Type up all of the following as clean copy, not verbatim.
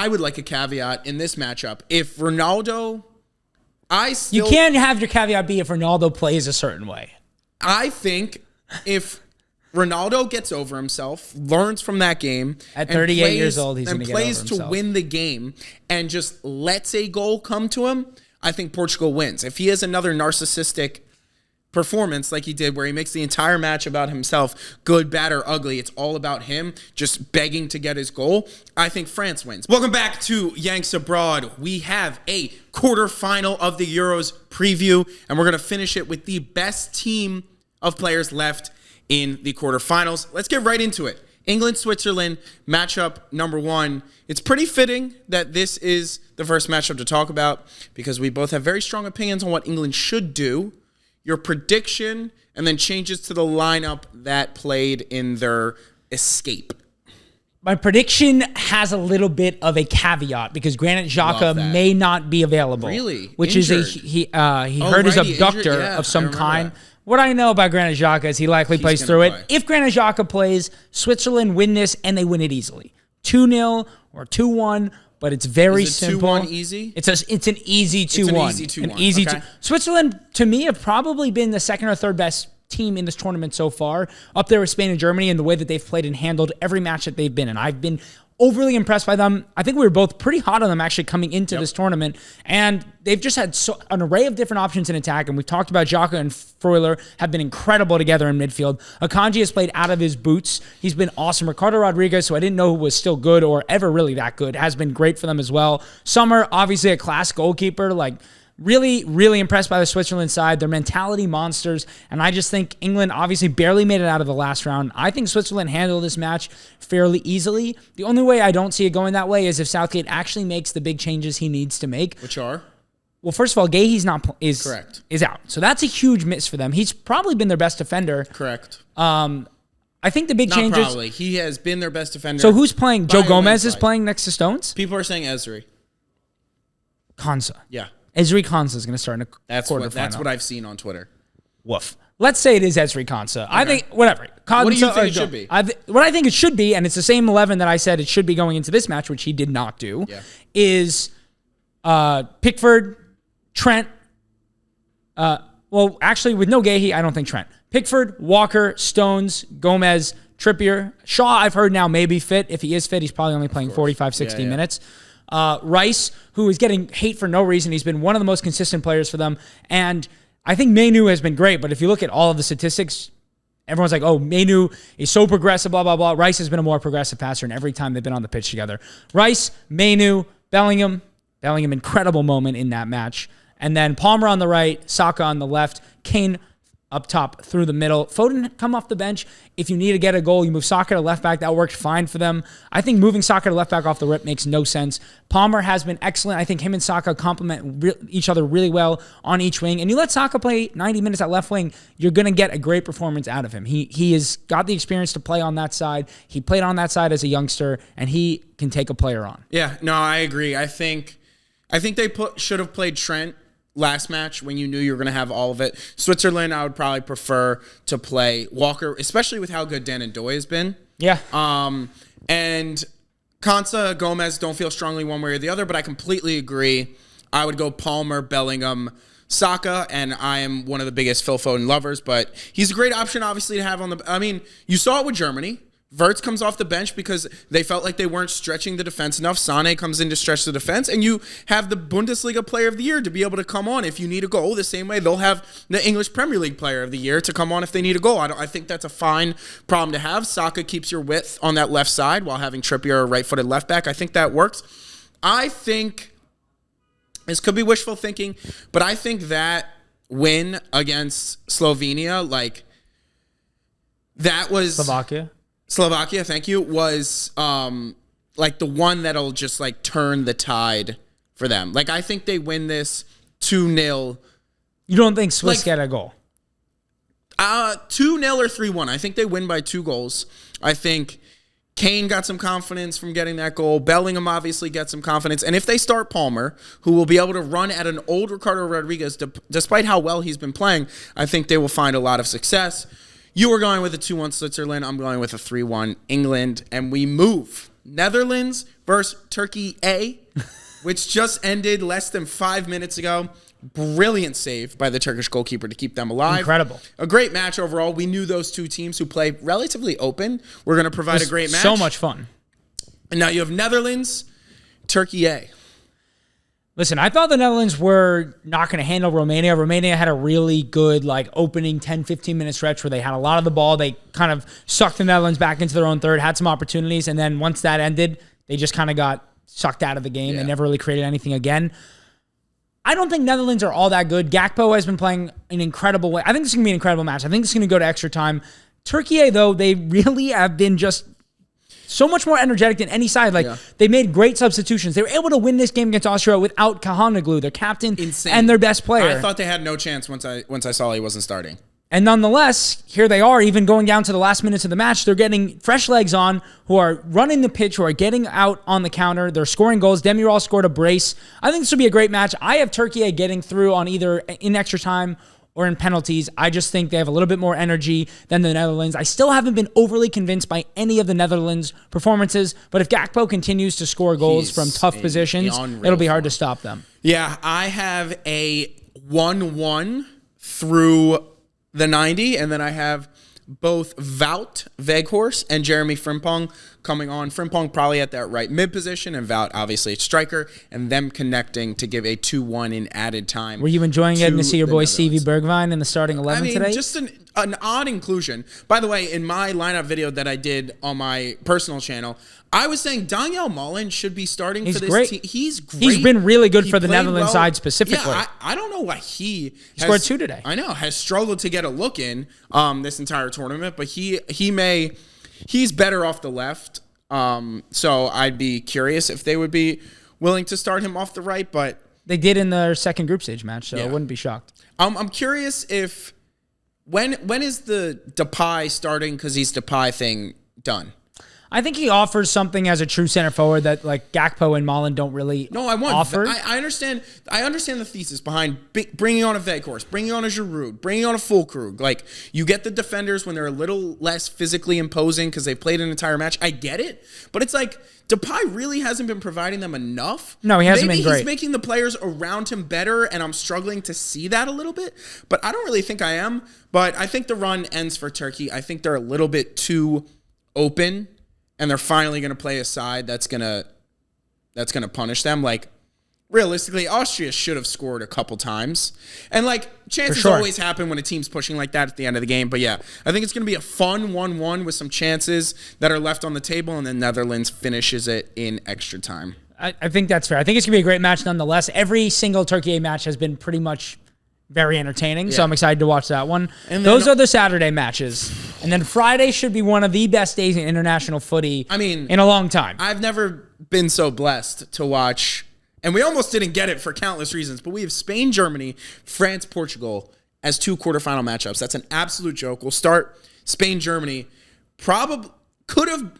I would like a caveat in this matchup. If Ronaldo, you can't have your caveat be if Ronaldo plays a certain way. I think if Ronaldo gets over himself, learns from that game. At 38 years old, he's going to get over himself. And plays to win the game and just lets a goal come to him, I think Portugal wins. If he has another narcissistic performance like he did where he makes the entire match about himself, good, bad, or ugly, it's all about him just begging to get his goal, I think France wins. Welcome back to Yanks Abroad. We have a quarterfinal of the Euros preview, and we're going to finish it with the best team of players left in the quarterfinals. Let's get right into it. England-Switzerland, matchup number 1. It's pretty fitting that this is the first matchup to talk about because we both have very strong opinions on what England should do. Your prediction, and then changes to the lineup that played in their escape. My prediction has a little bit of a caveat because Granit Xhaka may not be available. Really? Which Injured. is he hurt his abductor of some kind. That. What I know about Granit Xhaka is he likely plays through play. it. If Granit Xhaka plays, Switzerland win this, and they win it easily. 2-0 or 2-1, but it's very simple. Is it 2-1 easy? It's an easy 2-1. An easy 2. Switzerland, to me, have probably been the second or third best team in this tournament so far, up there with Spain and Germany in the way that they've played and handled every match that they've been in. I've been overly impressed by them. I think we were both pretty hot on them actually coming into this tournament, and they've just had an array of different options in attack, and we've talked about Xhaka and Freuler have been incredible together in midfield. Akanji has played out of his boots. He's been awesome. Ricardo Rodriguez, who I didn't know was still good or ever really that good, has been great for them as well. Sommer, obviously a class goalkeeper, really, really impressed by the Switzerland side. They're mentality monsters, and I just think England obviously barely made it out of the last round. I think Switzerland handled this match fairly easily. The only way I don't see it going that way is if Southgate actually makes the big changes he needs to make. Which are? Well, first of all, Guehi's correct. Is out. So that's a huge miss for them. He's probably been their best defender. Correct. I think the big changes... Not probably. He has been their best defender. So who's playing? Joe Gomez is playing next to Stones? People are saying Ezri. Konsa. Yeah. Ezri Konsa is going to start in a quarterfinal. That's what I've seen on Twitter. Woof. Let's say it is Ezri Konsa. I think, whatever. Konsa, what do you think it should be? What I think it should be, and it's the same 11 that I said it should be going into this match, which he did not do, is Pickford, Trent. Well, actually, with no Guehi, I don't think Trent. Pickford, Walker, Stones, Gomez, Trippier. Shaw, I've heard now may be fit. If he is fit, he's probably only playing 45, 60 minutes. Rice, who is getting hate for no reason. He's been one of the most consistent players for them. And I think Mainu has been great, but if you look at all of the statistics, everyone's like, oh, Mainu is so progressive, blah, blah, blah. Rice has been a more progressive passer in every time they've been on the pitch together. Rice, Mainu, Bellingham, incredible moment in that match. And then Palmer on the right, Saka on the left, Kane up top through the middle. Foden come off the bench. If you need to get a goal, you move Saka to left back. That worked fine for them. I think moving Saka to left back off the rip makes no sense. Palmer has been excellent. I think him and Saka complement each other really well on each wing. And you let Saka play 90 minutes at left wing, you're going to get a great performance out of him. He has got the experience to play on that side. He played on that side as a youngster, and he can take a player on. Yeah, no, I agree. I think they should have played Trent last match when you knew you were going to have all of it. Switzerland, I would probably prefer to play Walker, especially with how good Dan and Doy has been. Yeah. And Konsa, Gomez don't feel strongly one way or the other, but I completely agree. I would go Palmer, Bellingham, Saka, and I am one of the biggest Phil Foden lovers, but he's a great option, obviously, to have on the... I mean, you saw it with Germany. Wirtz comes off the bench because they felt like they weren't stretching the defense enough. Sané comes in to stretch the defense, and you have the Bundesliga Player of the Year to be able to come on if you need a goal. The same way they'll have the English Premier League Player of the Year to come on if they need a goal. I think that's a fine problem to have. Saka keeps your width on that left side while having Trippier a right-footed left back. I think that works. I think this could be wishful thinking, but I think that win against Slovenia, that was... Slovakia, thank you, was the one that'll just turn the tide for them. I think they win this 2-0. You don't think Swiss get a goal? 2-0 or 3-1. I think they win by 2 goals. I think Kane got some confidence from getting that goal. Bellingham obviously gets some confidence. And if they start Palmer, who will be able to run at an old Ricardo Rodriguez, despite how well he's been playing, I think they will find a lot of success. You were going with a 2-1 Switzerland. I'm going with a 3-1 England. And we move Netherlands versus Turkey A, which just ended less than 5 minutes ago. Brilliant save by the Turkish goalkeeper to keep them alive. Incredible. A great match overall. We knew those two teams who play relatively open were going to provide a great match. So much fun. And now you have Netherlands, Turkey A. Listen, I thought the Netherlands were not going to handle Romania. Romania had a really good opening 10, 15-minute stretch where they had a lot of the ball. They kind of sucked the Netherlands back into their own third, had some opportunities, and then once that ended, they just kind of got sucked out of the game. They never really created anything again. I don't think Netherlands are all that good. Gakpo has been playing an incredible way. I think this is going to be an incredible match. I think this is going to go to extra time. Turkey, though, they really have been just so much more energetic than any side. They made great substitutions. They were able to win this game against Austria without Kahanoglu, their captain, and their best player. I thought they had no chance once I saw he wasn't starting. And nonetheless, here they are, even going down to the last minutes of the match. They're getting fresh legs on, who are running the pitch, who are getting out on the counter. They're scoring goals. Demiral scored a brace. I think this will be a great match. I have Turkey getting through on either in extra time or in penalties. I just think they have a little bit more energy than the Netherlands. I still haven't been overly convinced by any of the Netherlands' performances, but if Gakpo continues to score goals from tough positions, it'll be hard to stop them. Yeah, I have a 1-1 through the 90, and then I have both Wout Weghorst and Jeremy Frimpong coming on. Frimpong probably at that right mid position, and Wout obviously striker, and them connecting to give a 2-1 in added time. Were you enjoying getting to see your boy Stevie Bergwijn in the starting 11 today? Just an odd inclusion. By the way, in my lineup video that I did on my personal channel, I was saying Daniel Mullen should be starting for this team. He's great. He's been really good for the Netherlands side specifically. Yeah, I don't know why he scored 2 today. I know, has struggled to get a look in this entire tournament, but he's better off the left. So I'd be curious if they would be willing to start him off the right, but they did in their second group stage match, so I wouldn't be shocked. I'm curious if when is the Depay starting because he's Depay thing done? I think he offers something as a true center forward that Gakpo and Malen don't really offer. I understand the thesis behind bringing on a Weghorst, bringing on a Giroud, bringing on a Füllkrug. You get the defenders when they're a little less physically imposing because they played an entire match. I get it, but it's Depay really hasn't been providing them enough. No, he hasn't been great. Maybe he's making the players around him better, and I'm struggling to see that a little bit. But I don't really think I am. But I think the run ends for Turkey. I think they're a little bit too open. And they're finally going to play a side that's gonna punish them. Realistically, Austria should have scored a couple times, and chances always happen when a team's pushing like that at the end of the game. But yeah, I think it's going to be a fun 1-1 with some chances that are left on the table, and then Netherlands finishes it in extra time. I think that's fair. I think it's going to be a great match nonetheless. Every single Turkey match has been pretty much very entertaining, so I'm excited to watch that one. And those are the Saturday matches. And then Friday should be one of the best days in international footy in a long time. I've never been so blessed to watch, and we almost didn't get it for countless reasons, but we have Spain, Germany, France, Portugal as 2 quarterfinal matchups. That's an absolute joke. We'll start Spain, Germany. Probably could have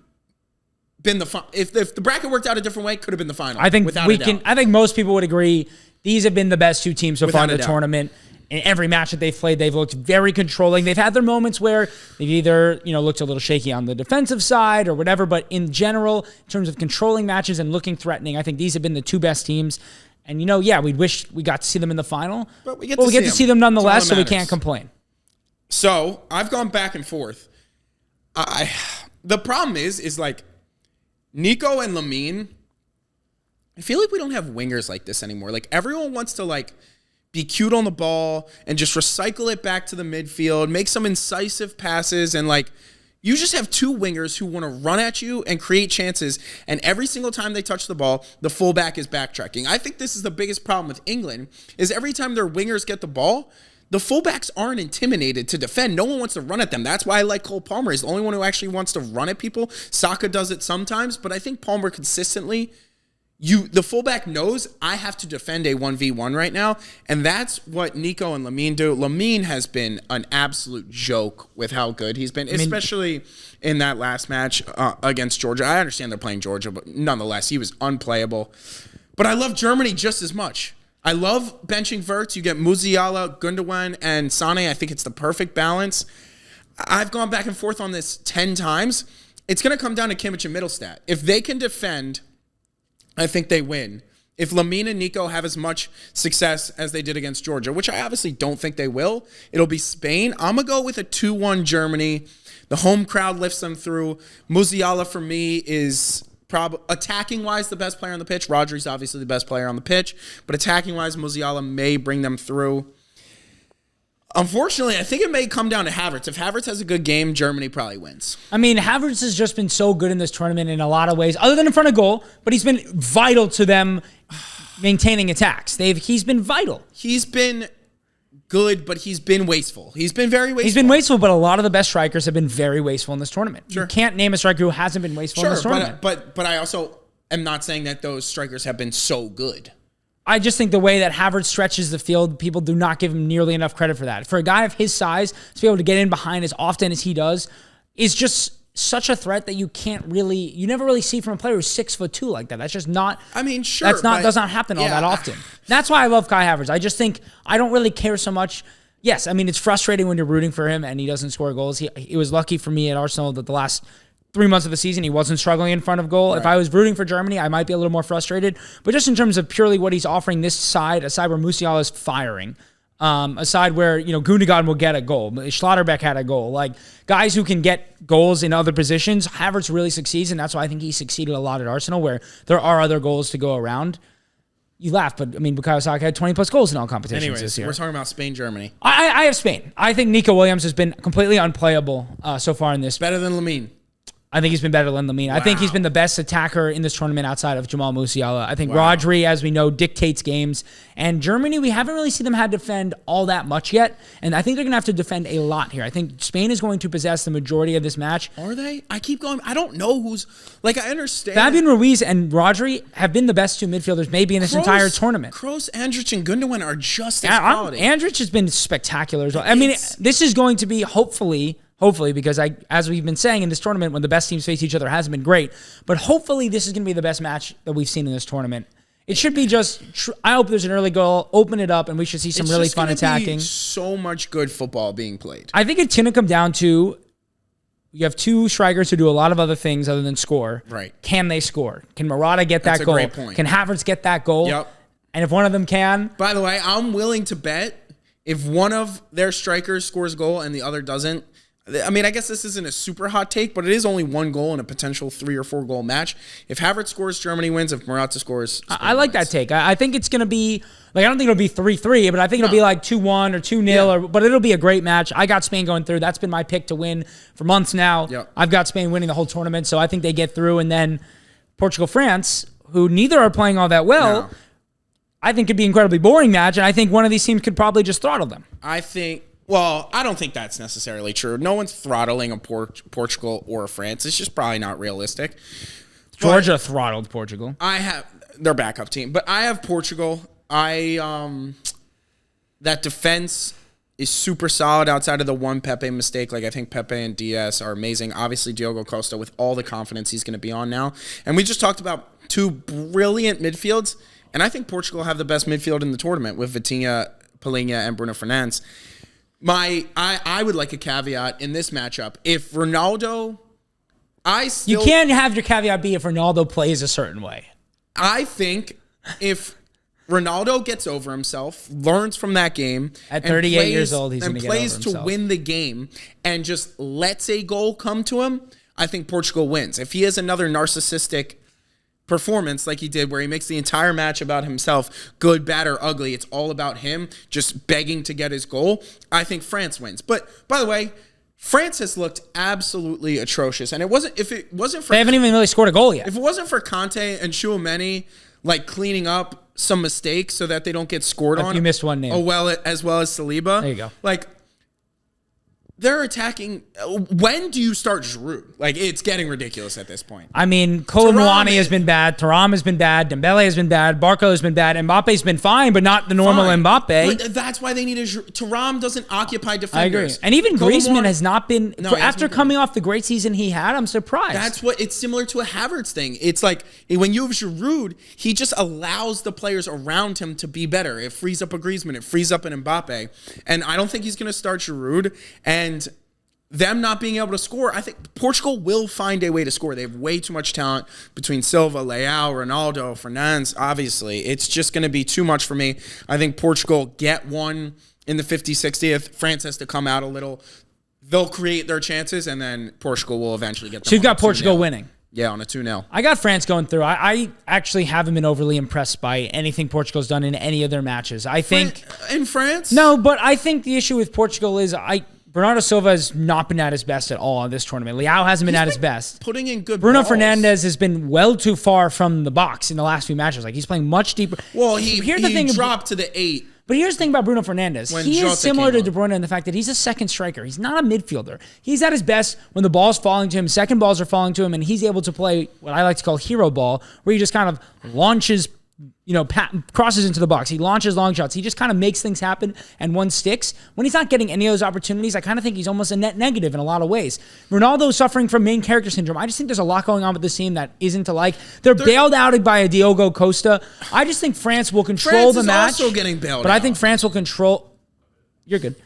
been the if the bracket worked out a different way, could have been the final. I think I think most people would agree these have been the best 2 teams so far in the tournament. In every match that they've played, they've looked very controlling. They've had their moments where they've either looked a little shaky on the defensive side or whatever, but in general, in terms of controlling matches and looking threatening, I think these have been the 2 best teams. And we wish we got to see them in the final, but we get to see them nonetheless, so we can't complain. So I've gone back and forth. The problem is Nico and Lamine. I feel like we don't have wingers like this anymore. Everyone wants to be cute on the ball and just recycle it back to the midfield, make some incisive passes, and you just have 2 wingers who want to run at you and create chances, and every single time they touch the ball, the fullback is backtracking. I think this is the biggest problem with England, is every time their wingers get the ball, the fullbacks aren't intimidated to defend. No one wants to run at them. That's why I like Cole Palmer. He's the only one who actually wants to run at people. Saka does it sometimes, but I think Palmer consistently... the fullback knows I have to defend a 1v1 right now, and that's what Nico and Lamine do. Lamine has been an absolute joke with how good he's been, especially in that last match against Georgia. I understand they're playing Georgia, but nonetheless, he was unplayable. But I love Germany just as much. I love benching Wirtz. You get Musiala, Gundogan, and Sane. I think it's the perfect balance. I've gone back and forth on this 10 times. it's going to come down to Kimmich and Middlestat. If they can defend, I think they win. If Lamine and Nico have as much success as they did against Georgia, which I obviously don't think they will, it'll be Spain. I'm going to go with a 2-1 Germany. The home crowd lifts them through. Musiala, for me, is probably attacking-wise the best player on the pitch. Rodri's obviously the best player on the pitch. But attacking-wise, Musiala may bring them through. Unfortunately, I think it may come down to Havertz. If Havertz has a good game, Germany probably wins. I mean, Havertz has just been so good in this tournament in a lot of ways, other than in front of goal, but he's been vital to them maintaining attacks. He's been vital. He's been good, but he's been wasteful. He's been very wasteful. He's been wasteful, but a lot of the best strikers have been very wasteful in this tournament. Sure. You can't name a striker who hasn't been wasteful in this tournament. But I also am not saying that those strikers have been so good. I just think the way that Havertz stretches the field, people do not give him nearly enough credit for that. For a guy of his size to be able to get in behind as often as he does is just such a threat that you never really see from a player who's 6'2" like that. That's just not. I mean, sure, does not happen all that often. That's why I love Kai Havertz. I just think I don't really care so much. Yes, I mean it's frustrating when you're rooting for him and he doesn't score goals. He was lucky for me at Arsenal that the last 3 months of the season, he wasn't struggling in front of goal. Right. If I was rooting for Germany, I might be a little more frustrated. But just in terms of purely what he's offering this side, a side where Musiala is firing, a side where, Gundogan will get a goal. Schlotterbeck had a goal. Like, guys who can get goals in other positions, Havertz really succeeds, and that's why I think he succeeded a lot at Arsenal, where there are other goals to go around. You laugh, but I mean, Bukayo Saka had 20-plus goals in all competitions this year. We're talking about Spain, Germany. I have Spain. I think Nico Williams has been completely unplayable so far in this. Better than Lamine. I think he's been better than Lamine. Wow. I think he's been the best attacker in this tournament outside of Jamal Musiala. I think Rodri, as we know, dictates games. And Germany, we haven't really seen them have to defend all that much yet. And I think they're going to have to defend a lot here. I think Spain is going to possess the majority of this match. Are they? I keep going. I don't know who's... I understand. Fabian Ruiz and Rodri have been the best two midfielders maybe in this entire tournament. Kroos, Andrich, and Gundogan are just as quality. Andrich has been spectacular as well. I mean, this is going to be hopefully, because as we've been saying in this tournament, when the best teams face each other, hasn't been great. But hopefully this is going to be the best match that we've seen in this tournament. It should be I hope there's an early goal, open it up, and we should see some really fun attacking. So much good football being played. I think it's going to come down to you have two strikers who do a lot of other things other than score. Right. Can they score? Can Morata get that goal? That's a great point. Can Havertz get that goal? Yep. And if one of them can... By the way, I'm willing to bet if one of their strikers scores a goal and the other doesn't, I mean, I guess this isn't a super hot take, but it is only one goal in a potential 3 or 4 goal match. If Havertz scores, Germany wins. If Morata scores, Spain I like wins. that take. I think it's going to be, I don't think it'll be 3-3, but I think it'll be like 2-1 or 2-0, but it'll be a great match. I got Spain going through. That's been my pick to win for months now. Yep. I've got Spain winning the whole tournament, so I think they get through. And then Portugal, France, who neither are playing all that well, I think could be an incredibly boring match, and I think one of these teams could probably just throttle them. Well, I don't think that's necessarily true. No one's throttling a Portugal or a France. It's just probably not realistic. Georgia throttled Portugal. I have their backup team, but I have Portugal. That defense is super solid outside of the one Pepe mistake. I think Pepe and Diaz are amazing. Obviously, Diogo Costa with all the confidence he's going to be on now. And we just talked about 2 brilliant midfields, and I think Portugal have the best midfield in the tournament with Vitinha, Palhinha, and Bruno Fernandes. I would like a caveat in this matchup. If Ronaldo, you can't have your caveat be if Ronaldo plays a certain way. I think if Ronaldo gets over himself, learns from that game, at 38 years old, he's going to get over himself, and plays to win the game, and just lets a goal come to him, I think Portugal wins. If he has another narcissistic performance like he did where he makes the entire match about himself, good, bad, or ugly, it's all about him just begging to get his goal, I think France wins. But by the way, France has looked absolutely atrocious, and they haven't even really scored a goal yet. If it wasn't for Conte and Tchouaméni cleaning up some mistakes so that they don't get scored on, you missed one name. As well as Saliba. There you go. They're attacking. When do you start Giroud? It's getting ridiculous at this point. I mean, Kolo Muani has been bad. Thuram has been bad. Dembele has been bad. Barco has been bad. Mbappe's been fine, but not the normal Mbappe. But that's why they need a Giroud. Thuram doesn't occupy defenders. I agree. And even Griezmann has not been, after coming off the great season he had, I'm surprised. It's similar to a Havertz thing. It's when you have Giroud, he just allows the players around him to be better. It frees up a Griezmann. It frees up an Mbappe. And I don't think he's going to start Giroud. And them not being able to score, I think Portugal will find a way to score. They have way too much talent between Silva, Leao, Ronaldo, Fernandes. Obviously, it's just going to be too much for me. I think Portugal get one in the 50-60th. France has to come out a little. They'll create their chances, and then Portugal will eventually get them. So you've got Portugal winning. Yeah, on a 2-0. I got France going through. I actually haven't been overly impressed by anything Portugal's done in any of their matches. I think in France? No, but I think the issue with Portugal is Bernardo Silva has not been at his best at all in this tournament. Leao hasn't been at his best. Putting in good Bruno balls. Fernandes has been well too far from the box in the last few matches. Like, he's playing much deeper. Well, he dropped to the 8. But here's the thing about Bruno Fernandes. When He is Jota similar to came De Bruyne in the fact that he's a second striker. He's not a midfielder. He's at his best when the ball's falling to him, second balls are falling to him, and he's able to play what I like to call hero ball, where he just kind of launches, crosses into the box. He launches long shots. He just kind of makes things happen, and one sticks. When he's not getting any of those opportunities, I kind of think he's almost a net negative in a lot of ways. Ronaldo's suffering from main character syndrome. I just think there's a lot going on with this team that isn't to like. They're bailed out by a Diogo Costa. I just think France will control the match. France is also getting bailed out. But I think France will control... You're good.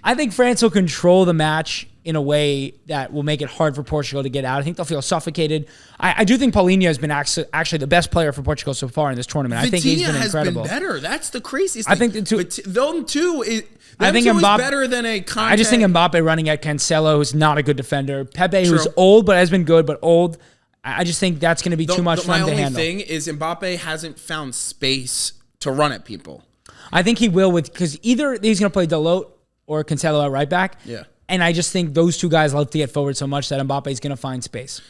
I think France will control the match in a way that will make it hard for Portugal to get out. I think they'll feel suffocated. I do think Paulinho has been actually the best player for Portugal so far in this tournament. I think he's been incredible. Has been better. That's the craziest thing. I think them two is Mbappe, better than a Conte. I just think Mbappe running at Cancelo, who's not a good defender. Pepe, True. who's old but has been good, but old. I just think that's going to be too much for him to handle. My only thing is Mbappe hasn't found space to run at people. I think he will because either he's going to play Dalot or Cancelo at right back. Yeah. And I just think those two guys love to get forward so much that Mbappe is going to find space.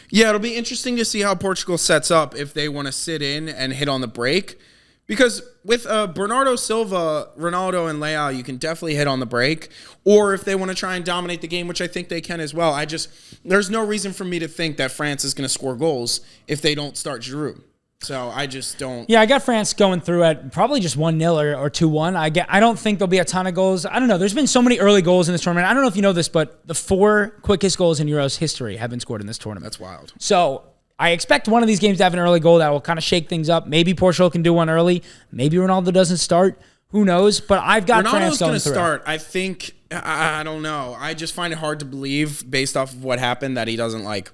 Yeah, it'll be interesting to see how Portugal sets up if they want to sit in and hit on the break. Because with Bernardo Silva, Ronaldo, and Leao, you can definitely hit on the break. Or if they want to try and dominate the game, which I think they can as well. There's no reason for me to think that France is going to score goals if they don't start Giroud. So I just don't. Yeah, I got France going through at probably just 1-0 or 2-1. I don't think there'll be a ton of goals. I don't know. There's been so many early goals in this tournament. I don't know if you know this, but the 4 quickest goals in Euros history have been scored in this tournament. That's wild. So I expect one of these games to have an early goal that will kind of shake things up. Maybe Portugal can do one early. Maybe Ronaldo doesn't start. Who knows? But I've got France going through. Ronaldo's going to start. I think. I don't know. I just find it hard to believe based off of what happened that he doesn't like.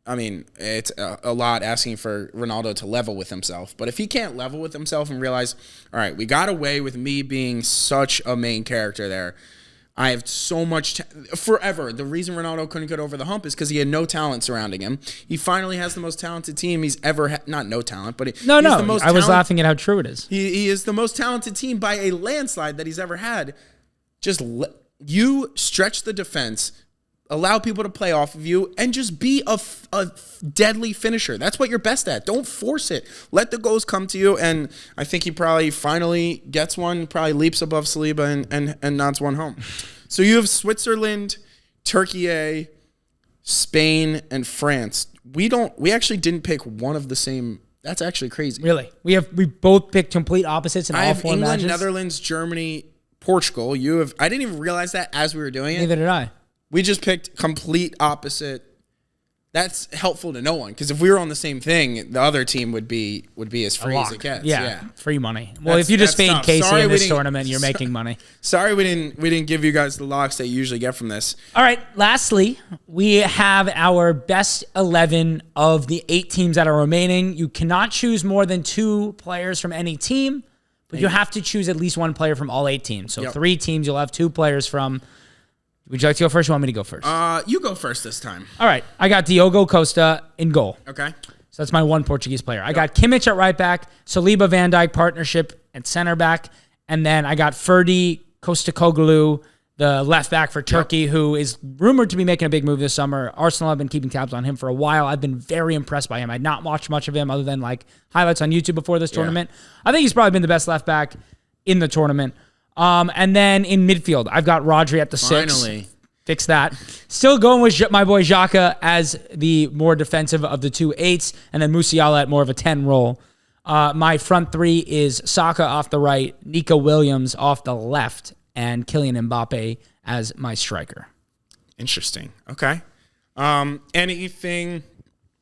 I mean, it's a lot asking for Ronaldo to level with himself. But if he can't level with himself and realize, all right, we got away with me being such a main character there. I have so much forever. The reason Ronaldo couldn't get over the hump is because he had no talent surrounding him. He finally has the most talented team he's ever had. Not no talent, but he's the most I was laughing at how true it is. He is the most talented team by a landslide that he's ever had. You stretch the defense, allow people to play off of you, and just be a deadly finisher. That's what you're best at. Don't force it. Let the goals come to you, and I think he probably finally gets one, probably leaps above Saliba and nods one home. So you have Switzerland, Turkey, Spain, and France. We actually didn't pick one of the same. That's actually crazy. Really? We both picked complete opposites in all 4 matches? I have England, Netherlands, Germany, Portugal. I didn't even realize that as we were doing it. Neither did I. We just picked complete opposite. That's helpful to no one because if we were on the same thing, the other team would be as free as it gets. Yeah, free money. Well, if you just fade Casey in this tournament, you're making money. Sorry, we didn't give you guys the locks that you usually get from this. All right. Lastly, we have our best 11 of the 8 teams that are remaining. You cannot choose more than 2 players from any team, but you have to choose at least 1 player from all 8 teams. So 3 teams, you'll have 2 players from. Would you like to go first or you want me to go first? You go first this time. All right. I got Diogo Costa in goal. Okay. So that's my 1 Portuguese player. I got Kimmich at right back, Saliba Van Dijk partnership at center back, and then I got Ferdi Kostakoglu, the left back for Turkey, who is rumored to be making a big move this summer. Arsenal have been keeping tabs on him for a while. I've been very impressed by him. I'd not watched much of him other than like highlights on YouTube before this tournament. I think he's probably been the best left back in the tournament. And then in midfield, I've got Rodri at the 6. Finally. Fix that. Still going with my boy Xhaka as the more defensive of the 2 8s, and then Musiala at more of a 10 role. My front 3 is Saka off the right, Nico Williams off the left, and Kylian Mbappe as my striker. Interesting. Okay. Anything,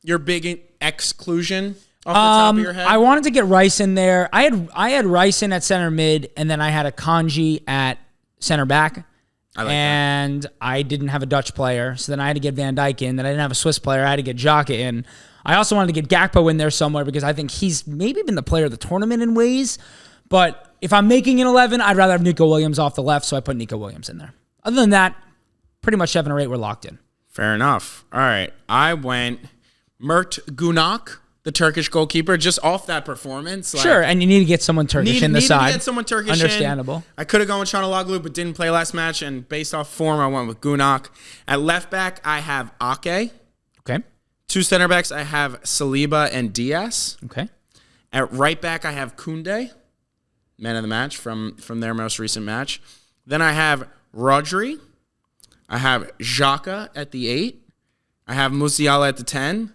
your big exclusion off the top of your head? I wanted to get Rice in there. I had Rice in at center mid, and then I had a Kanji at center back. I like and I didn't have a Dutch player, so then I had to get Van Dijk in. Then I didn't have a Swiss player. I had to get Xhaka in. I also wanted to get Gakpo in there somewhere because I think he's maybe been the player of the tournament in ways. But if I'm making an 11, I'd rather have Nico Williams off the left, so I put Nico Williams in there. Other than that, pretty much 7 or 8 were locked in. Fair enough. All right. I went Mert Gunak, the Turkish goalkeeper, just off that performance. Sure, and you need to get someone Turkish in the side. Needed to get someone Turkish Understandable. I could have gone with Çalhanoğlu, but didn't play last match, and based off form, I went with Gunak. At left back, I have Ake. Okay. 2 center backs, I have Saliba and Diaz. Okay. At right back, I have Koundé, man of the match from their most recent match. Then I have Rodri. I have Xhaka at the 8. I have Musiala at the 10.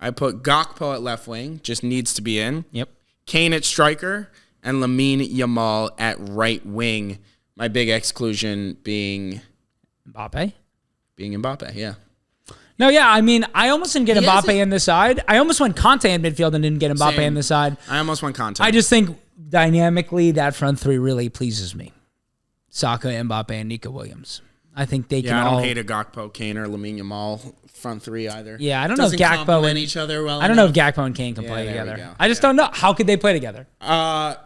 I put Gakpo at left wing, just needs to be in. Yep. Kane at striker, and Lamine Yamal at right wing. My big exclusion being Mbappe. Mbappe, yeah. No, yeah, I mean, I almost didn't get Mbappe in the side. I almost went Conte in midfield and didn't get Mbappe in the side. I almost went Conte. I just think dynamically that front three really pleases me. Saka, Mbappe, and Nico Williams. I think they can all... I don't hate a Gakpo, Kane, or Lamine Yamal front three either. Yeah, I don't know if Gakpo complement each other well. I don't know if Gakpo and Kane can play together. I just don't know. How could they play together?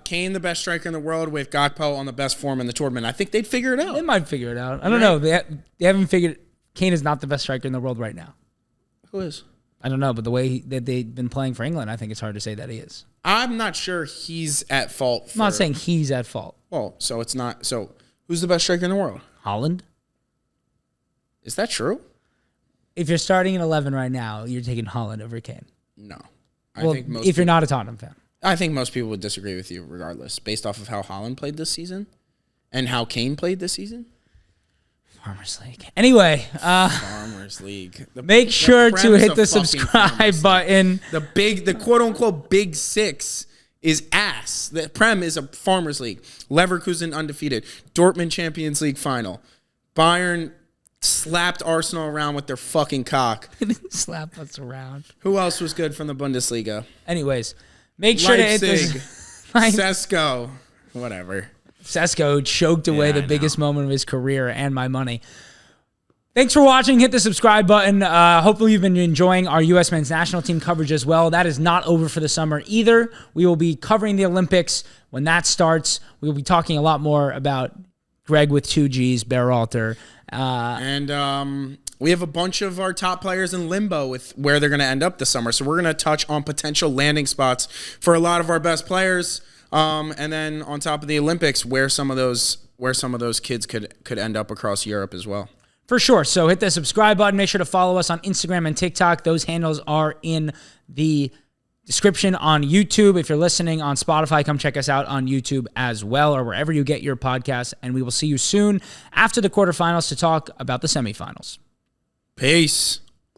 Kane, the best striker in the world, with Gakpo on the best form in the tournament. I think they'd figure it out. They might figure it out. I don't know. They haven't figured... Kane is not the best striker in the world right now. Who is? I don't know, but the way that they've been playing for England, I think it's hard to say that he is. I'm not sure he's at fault. I'm not saying he's at fault. Well, so it's not. So who's the best striker in the world? Haaland. Is that true? If you're starting at 11 right now, you're taking Haaland over Kane. No. If you're not a Tottenham fan. I think most people would disagree with you regardless, based off of how Haaland played this season and how Kane played this season. Farmers League. Anyway, Farmers League. Make sure to hit the subscribe button. The quote unquote big 6 is ass. The Prem is a Farmers League. Leverkusen undefeated. Dortmund Champions League final. Bayern slapped Arsenal around with their fucking cock. Slap us around. Who else was good from the Bundesliga? Anyways, make sure to hit this. Sesko. Whatever. Sesko choked away the biggest moment of his career and my money. Thanks for watching. Hit the subscribe button. Hopefully you've been enjoying our U.S. men's national team coverage as well. That is not over for the summer either. We will be covering the Olympics when that starts. We will be talking a lot more about Greg with 2 Gs, Berhalter. And we have a bunch of our top players in limbo with where they're going to end up this summer. So we're going to touch on potential landing spots for a lot of our best players. And then on top of the Olympics, where some of those kids could end up across Europe as well. For sure. So hit the subscribe button. Make sure to follow us on Instagram and TikTok. Those handles are in the description on YouTube. If you're listening on Spotify, come check us out on YouTube as well, or wherever you get your podcasts. And we will see you soon after the quarterfinals to talk about the semifinals. Peace.